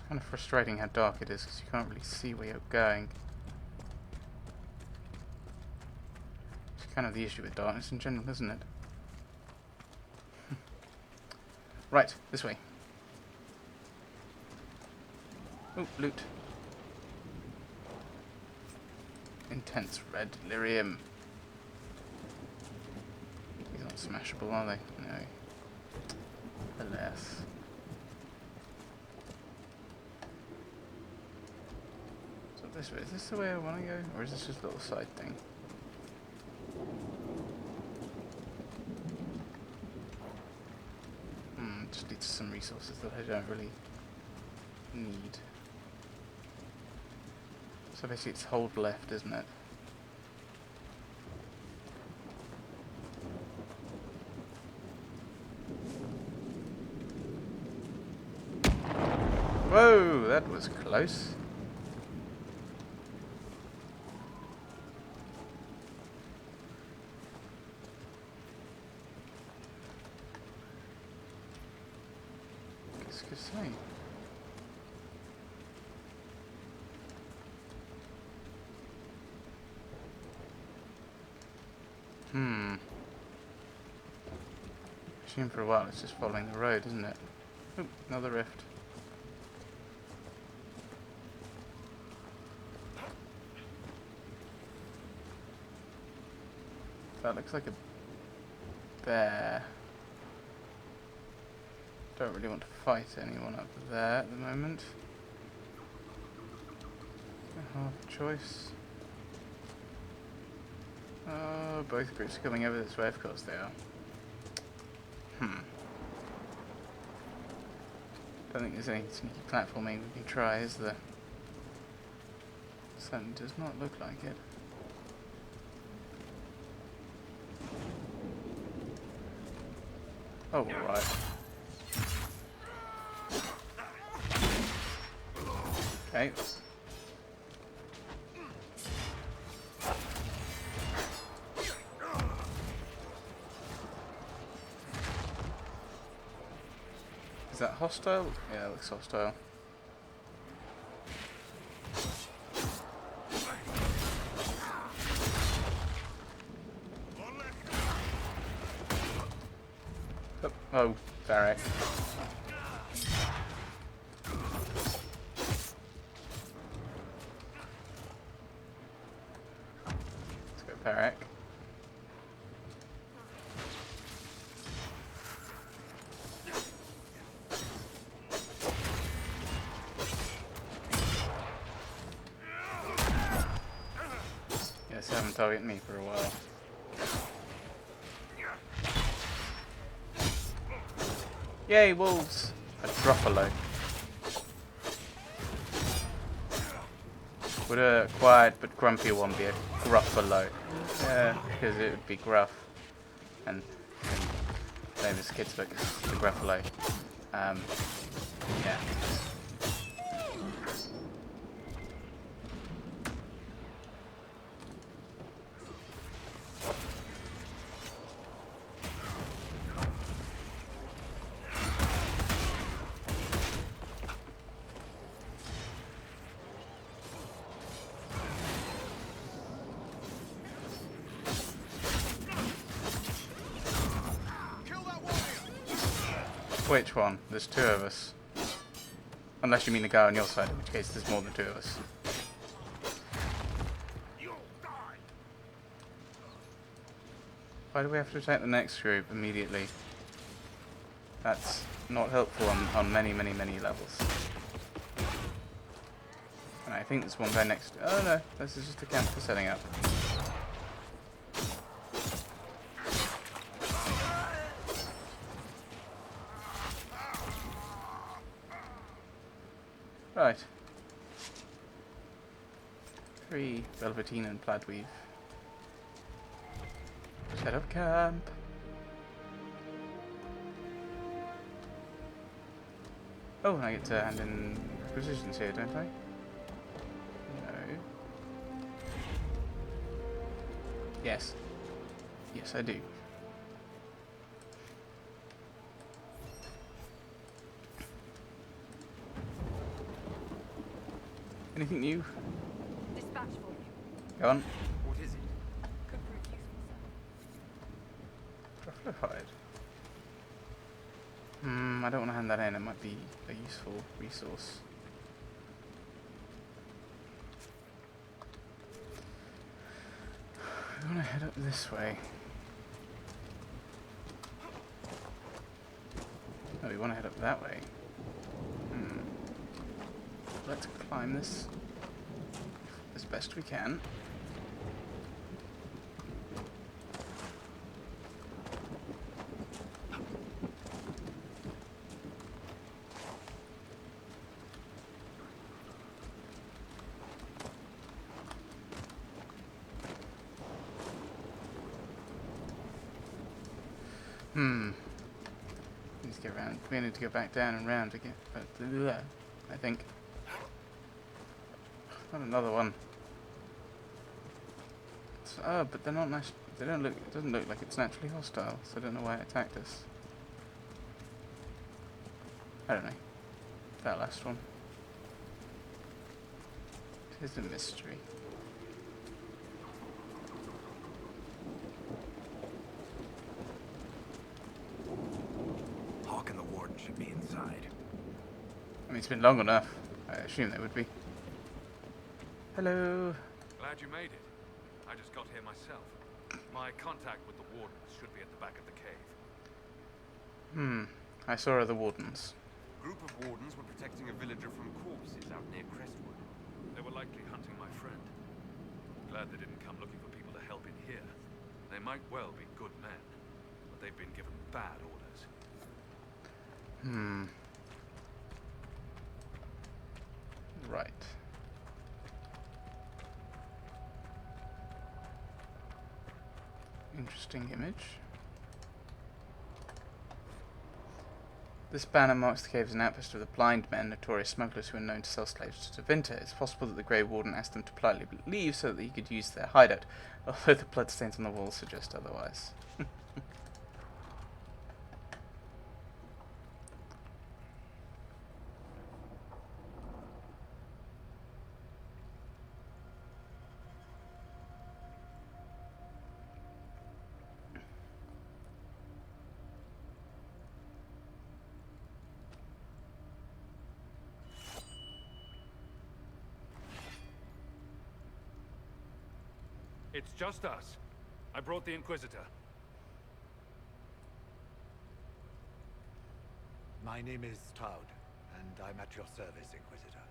Kind of frustrating how dark it is because you can't really see where you're going. It's kind of the issue with darkness in general, isn't it? Right, this way. Oh, loot. Intense red delirium. These aren't smashable, are they? No. Alas. So this way, is this the way I want to go? Or is this just a little side thing? Just needs some resources that I don't really need. So basically it's hold left, isn't it? Whoa, that was close. Qu'est-ce que c'est? Assume for a while it's just following the road, isn't it? Oop, another rift. That looks like a bear. Don't really want to fight anyone up there at the moment. Half choice. Oh, both groups are coming over this way, of course they are. Don't think there's any sneaky platforming we can try, is there? Certainly does not look like it. Oh, right. Okay. Is that hostile? Yeah, it looks hostile. Oh, Barrack. Let's go Barrack. Yes, they haven't targeted me for a while. Yay, wolves! A Druffalo. Would a quiet but grumpy one be a Gruffalo? Yeah, because it would be gruff. And famous kids book, the Gruffalo. Yeah. Which one? There's two of us. Unless you mean the guy on your side, in which case there's more than two of us. Why do we have to attack the next group immediately? That's not helpful on many levels. And I think there's one guy next to... Oh no, this is just a camp for setting up. Right. 3 velveteen and plaid weave. Set up camp. Oh, I get to hand in requisitions here, don't I? No. Yes. Yes, I do. Anything new? Dispatch for you. Go on. What is it? Could prove useful, sir. Truffle hide. I don't want to hand that in. It might be a useful resource. I want to head up this way. No, we want to head up that way. Let's climb this as best we can. Let's get around. We need to go back down and round again. I think. Not another one. But they're not nice. They don't look. It doesn't look like it's naturally hostile. So I don't know why it attacked us. I don't know. That last one. It is a mystery. Hawk and the Warden should be inside. I mean, it's been long enough. I assume they would be. Hello. Glad you made it. I just got here myself. My contact with the Wardens should be at the back of the cave. I saw other Wardens. A group of Wardens were protecting a villager from corpses out near Crestwood. They were likely hunting my friend. Glad they didn't come looking for people to help in here. They might well be good men, but they've been given bad orders. Right. Interesting image. This banner marks the cave as an outpost of the blind men, notorious smugglers who are known to sell slaves to Vinter. It's possible that the Grey Warden asked them to politely leave so that he could use their hideout, although the bloodstains on the walls suggest otherwise. It's just us. I brought the Inquisitor. My name is Stroud, and I'm at your service, Inquisitor.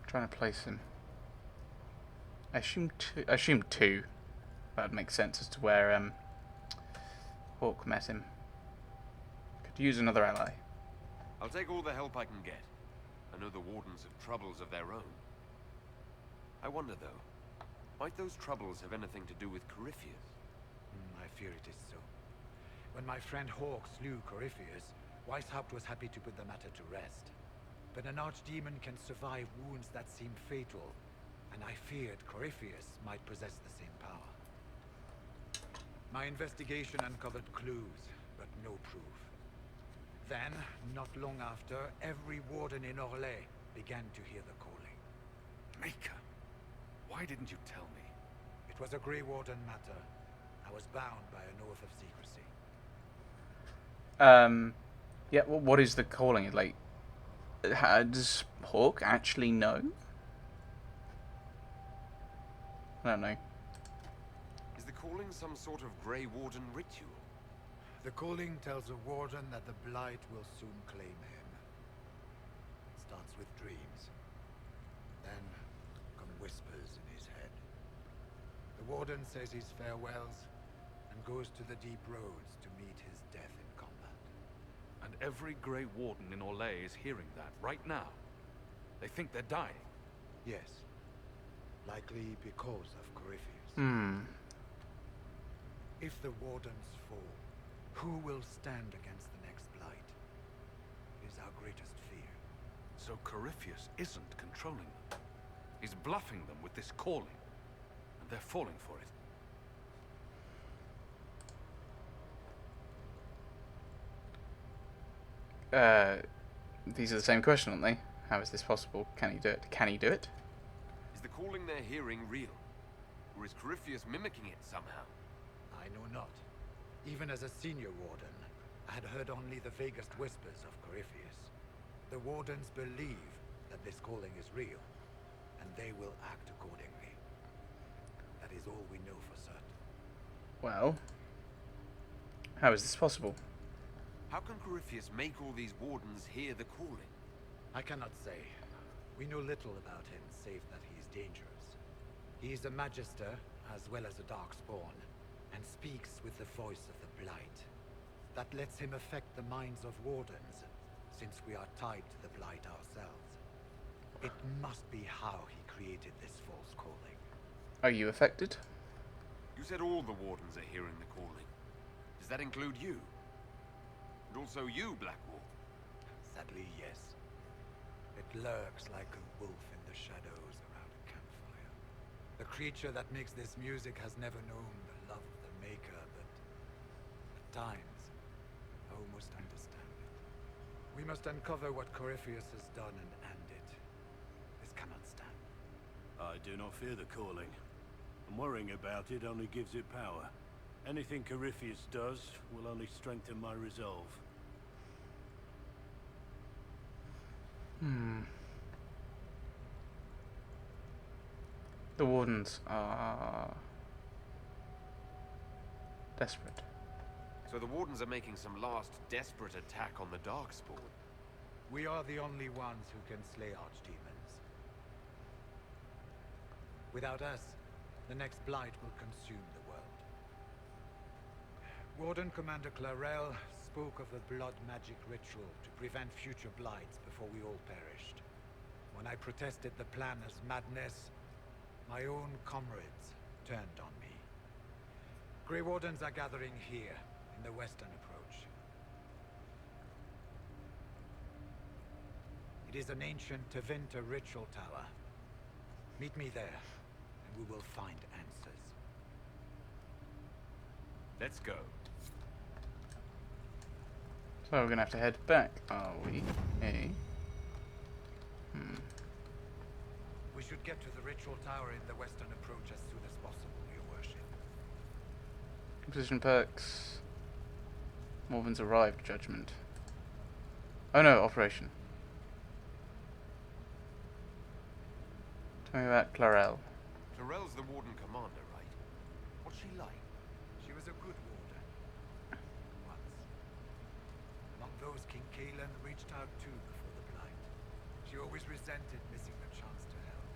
Trying to place him. I assume two. That would make sense as to where Hawk met him. Could use another ally. I'll take all the help I can get. I know the Wardens have troubles of their own. I wonder, though, might those troubles have anything to do with Corypheus? I fear it is so. When my friend Hawk slew Corypheus, Weishaupt was happy to put the matter to rest. But an archdemon can survive wounds that seem fatal, and I feared Corypheus might possess the same power. My investigation uncovered clues, but no proof. Then, not long after, every Warden in Orlais began to hear the calling. Maker, why didn't you tell me? It was a Grey Warden matter. I was bound by an oath of secrecy. Yeah, well, what is the calling? Like, how, does Hawk actually know? I don't know. Is the calling some sort of Grey Warden ritual? The calling tells a Warden that the Blight will soon claim him. It starts with dreams. Then come whispers in his head. The Warden says his farewells and goes to the deep roads to meet his death in combat. And every Grey Warden in Orlais is hearing that right now. They think they're dying. Yes. Likely because of Corypheus. If the Wardens fall, who will stand against the next Blight? It is our greatest fear. So Corypheus isn't controlling them. He's bluffing them with this calling. And they're falling for it. these are the same question, aren't they? How is this possible? Can he do it? Can he do it? Is the calling they're hearing real? Or is Corypheus mimicking it somehow? I know not. Even as a senior warden, I had heard only the vaguest whispers of Corypheus. The wardens believe that this calling is real, and they will act accordingly. That is all we know for certain. Well, how is this possible? How can Corypheus make all these wardens hear the calling? I cannot say. We know little about him, save that he is dangerous. He is a magister, as well as a darkspawn, and speaks with the voice of the Blight. That lets him affect the minds of wardens, since we are tied to the Blight ourselves. It must be how he created this false calling. Are you affected? You said all the wardens are hearing the calling. Does that include you? And also you, Blackwall? Sadly, yes. It lurks like a wolf in the shadows around a campfire. The creature that makes this music has never known the love of the maker, but at times, I almost understand it. We must uncover what Corypheus has done and end it. This cannot stand. I do not fear the calling. And worrying about it only gives it power. Anything Corypheus does will only strengthen my resolve. The wardens are desperate. So the wardens are making some last desperate attack on the Darkspawn. We are the only ones who can slay archdemons. Without us, the next blight will consume the world. Warden Commander Clarel spoke of a blood magic ritual to prevent future blights before we all perished. When I protested the plan as madness, my own comrades turned on me. Grey Wardens are gathering here, in the western approach. It is an ancient Tevinter ritual tower. Meet me there, and we will find answers. Let's go. So we're gonna have to head back, are we? Hey. We should get to the ritual tower in the western approach as soon as possible, Your Worship. Position perks. Morven's arrived. Judgment. Oh no, operation. Tell me about Clarel. Clarel's the warden commander, right? What's she like? She was a good warden. Once. Among those King Kalen reached out to before the Blight. She always resented missing the chance to help.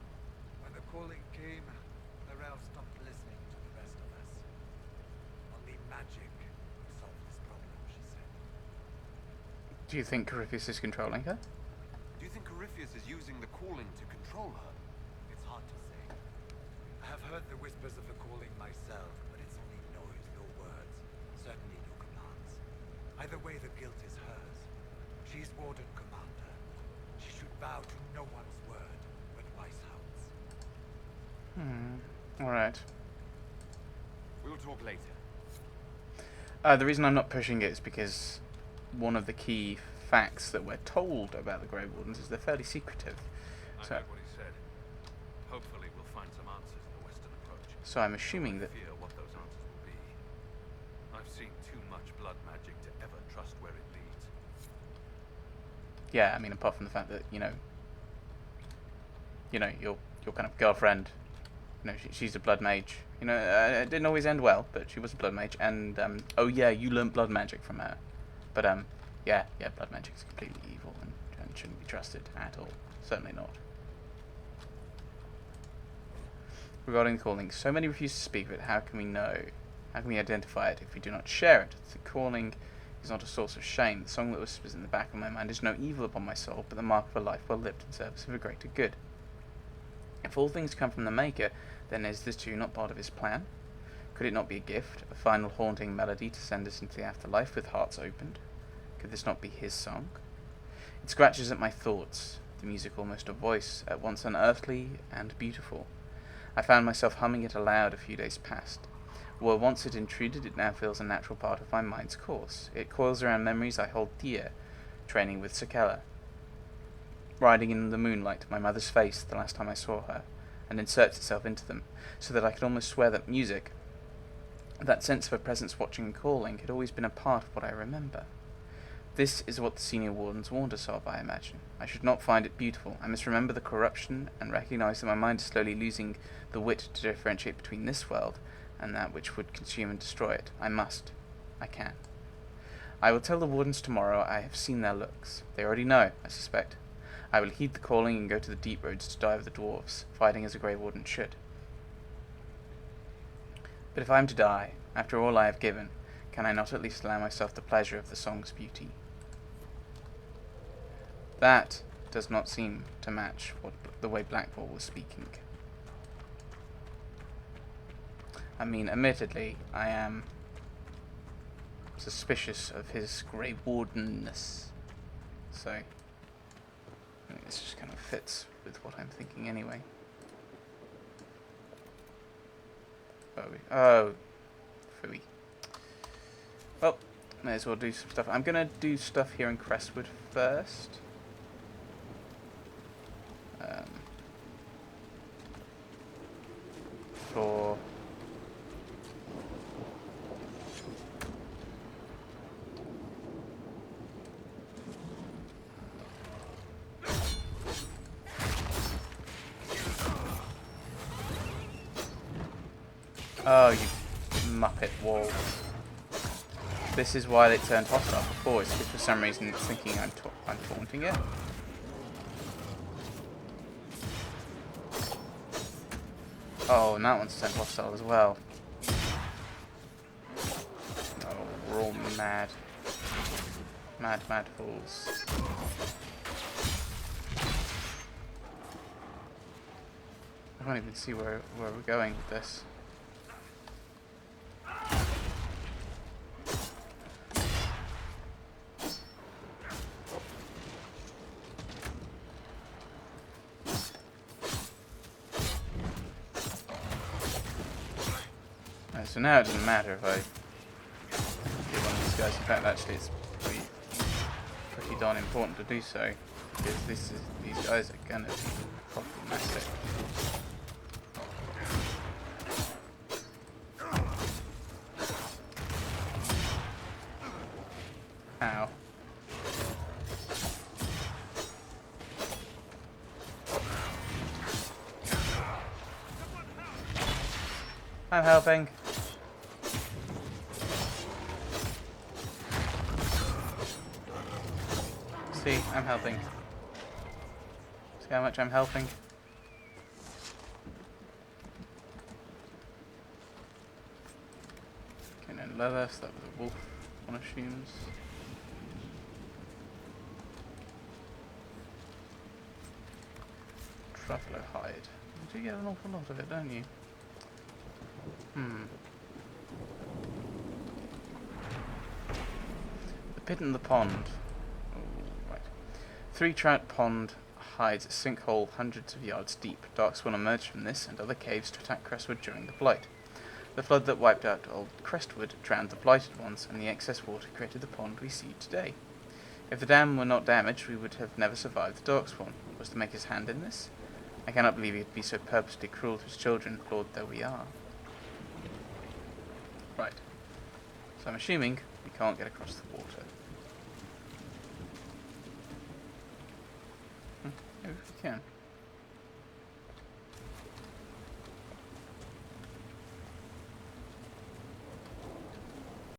When the calling came, Clarel stopped listening to the rest of us. Only magic could solve this problem, she said. Do you think Corypheus is controlling her? Do you think Corypheus is using the calling to control her? It's hard to say. I have heard the whispers of the calling myself, but it's only noise, no words. Certainly no commands. Either way, the guilt is hers. She's Warden Commander. She should bow to no one's word but Weishaupt's. Alright. We'll talk later. The reason I'm not pushing it is because one of the key facts that we're told about the Grey Wardens is they're fairly secretive. I So, heard what he said. Hopefully we'll find some answers in the western approach. so I'm assuming that... I fear what those answers will be. I've seen too much blood magic to ever trust where it leads. Yeah, I mean, apart from the fact that, your kind of girlfriend, she's a blood mage. It didn't always end well, but she was a blood mage. And, oh yeah, you learnt blood magic from her. But, yeah, blood magic is completely evil and shouldn't be trusted at all. Certainly not. Regarding the calling, so many refuse to speak of it. How can we know? How can we identify it if we do not share it? The calling is not a source of shame. The song that whispers in the back of my mind is no evil upon my soul, but the mark of a life well lived in service of a greater good. If all things come from the Maker, then is this too not part of his plan? Could it not be a gift, a final haunting melody to send us into the afterlife with hearts opened? Could this not be his song? It scratches at my thoughts, the music almost a voice, at once unearthly and beautiful. I found myself humming it aloud a few days past. Where once it intruded, it now feels a natural part of my mind's course. It coils around memories I hold dear, training with Sakella, riding in the moonlight, my mother's face the last time I saw her, and inserts itself into them, so that I could almost swear that music, that sense of a presence watching and calling, had always been a part of what I remember. This is what the senior wardens warned us of, I imagine. I should not find it beautiful. I must remember the corruption and recognize that my mind is slowly losing the wit to differentiate between this world and that which would consume and destroy it. I must. I can. I will tell the wardens tomorrow I have seen their looks. They already know, I suspect. I will heed the calling and go to the deep roads to die with the dwarves, fighting as a Grey Warden should. But if I am to die, after all I have given, can I not at least allow myself the pleasure of the song's beauty? That does not seem to match the way Blackwall was speaking. I mean, admittedly, I am suspicious of his Grey Wardenness, so I think this just kind of fits with what I'm thinking anyway. Oh, phooey. Well, may as well do some stuff. I'm gonna do stuff here in Crestwood first. For oh, you Muppet walls. This is why they turned hostile before. It's because for some reason it's thinking I'm taunting it. Oh, and that one's turned hostile as well. Oh, we're all mad. Mad fools. I can't even see where we're going with this. So now it doesn't matter if I get one of these guys. In fact, actually, it's pretty darn important to do so, because these guys are gonna be problematic. Ow. I'm helping. See, I'm helping. See how much I'm helping? Okay, then leather, so that was a wolf, one assumes. Truffalo hide. You do get an awful lot of it, don't you? The pit in the pond. Oh, right. 3 trout pond hides a sinkhole hundreds of yards deep. Darkspawn emerged from this and other caves to attack Crestwood during the Blight. The flood that wiped out old Crestwood drowned the blighted ones, and the excess water created the pond we see today. If the dam were not damaged, we would have never survived the Darkspawn. Was to make his hand in this? I cannot believe he'd be so purposely cruel to his children, flawed though we are. Right. So I'm assuming we can't get across the water. Maybe we can.